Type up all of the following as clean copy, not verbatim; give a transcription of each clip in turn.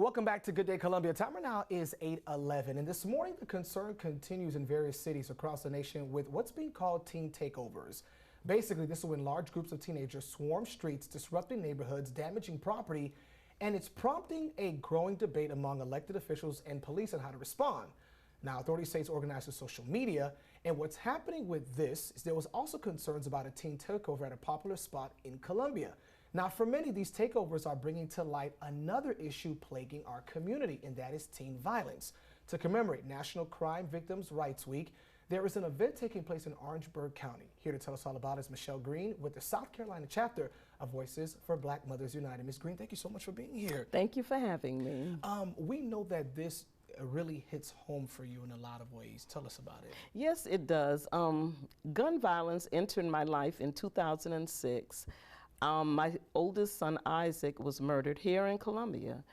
Welcome back to Good Day Columbia. Time right now is 8:11, and this morning the concern continues in various cities across the nation with what's being called teen takeovers. Basically, this is when large groups of teenagers swarm streets, disrupting neighborhoods, damaging property, and it's prompting a growing debate among elected officials and police on how to respond. Now, authorities say it's organized through social media, and what's happening with this is there was also concerns about a teen takeover at a popular spot in Columbia. Now, for many, these takeovers are bringing to light another issue plaguing our community, and that is teen violence. To commemorate National Crime Victims' Rights Week, there is an event taking place in Orangeburg County. Here to tell us all about it is Michelle Green with the South Carolina chapter of Voices for Black Mothers United. Ms. Green, thank you so much for being here. Thank you for having me. We know that this really hits home for you in a lot of ways. Tell us about it. Yes, it does. Gun violence entered my life in 2006. My oldest son, Isaac, was murdered here in Columbia.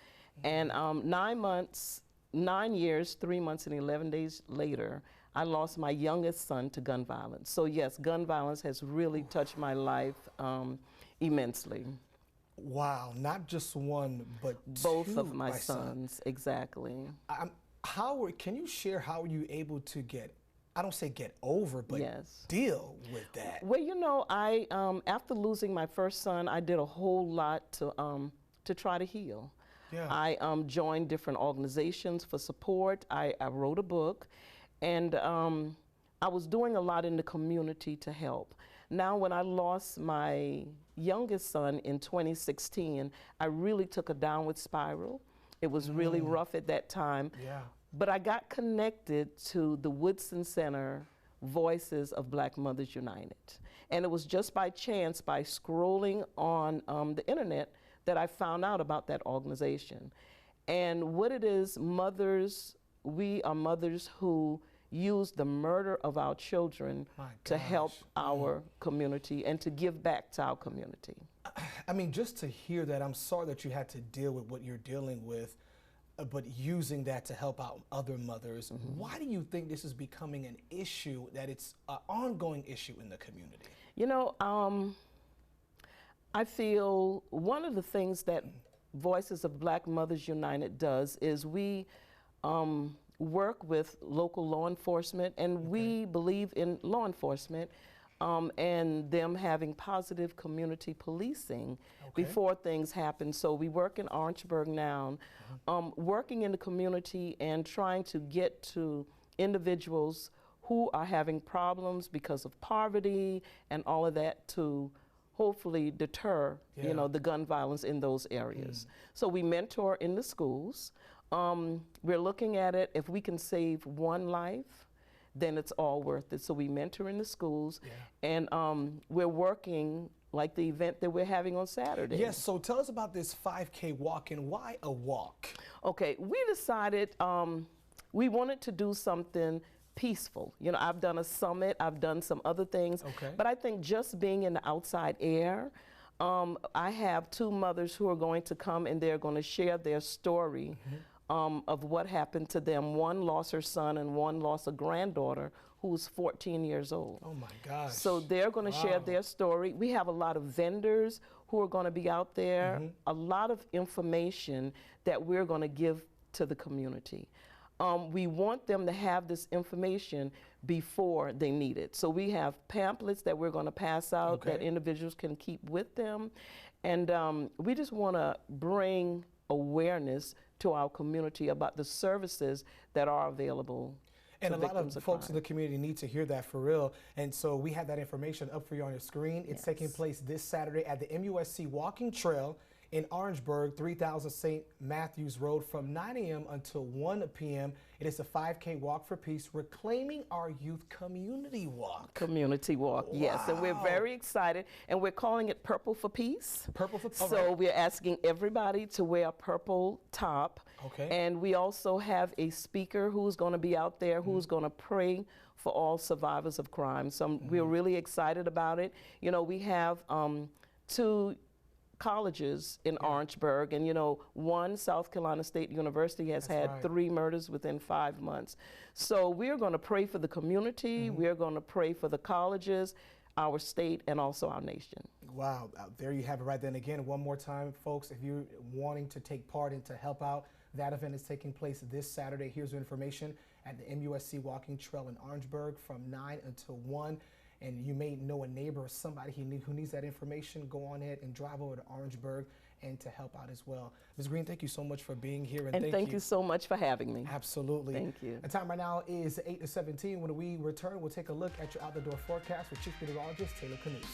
And 9 years, 3 months, and 11 days later, I lost my youngest son to gun violence. So yes, gun violence has really touched my life immensely. Wow, not just one, but both two, of my sons, exactly. Can you share how were you able to get, I don't say get over, but yes, deal with that? Well, you know, I after losing my first son, I did a whole lot to try to heal. Yeah. I joined different organizations for support. I wrote a book, and I was doing a lot in the community to help. Now, when I lost my youngest son in 2016, I really took a downward spiral. It was really rough at that time. Yeah. But I got connected to the Woodson Center Voices of Black Mothers United. And it was just by chance, by scrolling on the internet, that I found out about that organization. And what it is, we are mothers who use the murder of our children to help our community and to give back to our community. I mean, just to hear that, I'm sorry that you had to deal with what you're dealing with, but using that to help out other mothers. Why do you think this is becoming an issue, that it's an ongoing issue in the community? You know, I feel one of the things that Voices of Black Mothers United does is we work with local law enforcement, and we believe in law enforcement and them having positive community policing before things happen. So we work in Orangeburg now, working in the community and trying to get to individuals who are having problems because of poverty and all of that, to hopefully deter you know, the gun violence in those areas. So we mentor in the schools. We're looking at it, if we can save one life, then it's all worth it. So we mentor in the schools, and we're working like the event that we're having on Saturday. Yes, so tell us about this 5K walk, and why a walk? Okay, we decided we wanted to do something peaceful. You know, I've done a summit, I've done some other things, but I think just being in the outside air, I have two mothers who are going to come, and they're going to share their story of what happened to them. One lost her son, and one lost a granddaughter who was 14 years old. Oh my gosh. So they're going to share their story. We have a lot of vendors who are going to be out there, a lot of information that we're going to give to the community. We want them to have this information before they need it. So we have pamphlets that we're going to pass out that individuals can keep with them. And we just want to bring awareness to our community about the services that are available. And a lot of folks in the community need to hear that for real. And so we have that information up for you on your screen. It's taking place this Saturday at the MUSC Walking Trail in Orangeburg, 3000 St. Matthews Road, from 9 a.m. until 1 p.m. It is a 5K walk for peace, reclaiming our youth community walk. Community walk, yes. And we're very excited. And we're calling it Purple for Peace. Purple for Peace. So we're asking everybody to wear a purple top. And we also have a speaker who's going to be out there who's going to pray for all survivors of crime. So we're really excited about it. You know, we have two colleges in Orangeburg, and you know, one, South Carolina State University, has had 3 murders within 5 months. So we're going to pray for the community, we're going to pray for the colleges, our state, and also our nation. Wow, there you have it right then. Again, one more time, folks, if you're wanting to take part and to help out, that event is taking place this Saturday. Here's your information at the MUSC Walking Trail in Orangeburg from 9 until 1. And you may know a neighbor or somebody who needs that information. Go on ahead and drive over to Orangeburg and to help out as well. Ms. Green, thank you so much for being here. And thank you so much for having me. Absolutely. Thank you. The time right now is 8 to 17. When we return, we'll take a look at your out-the-door forecast with Chief Meteorologist Taylor Canute.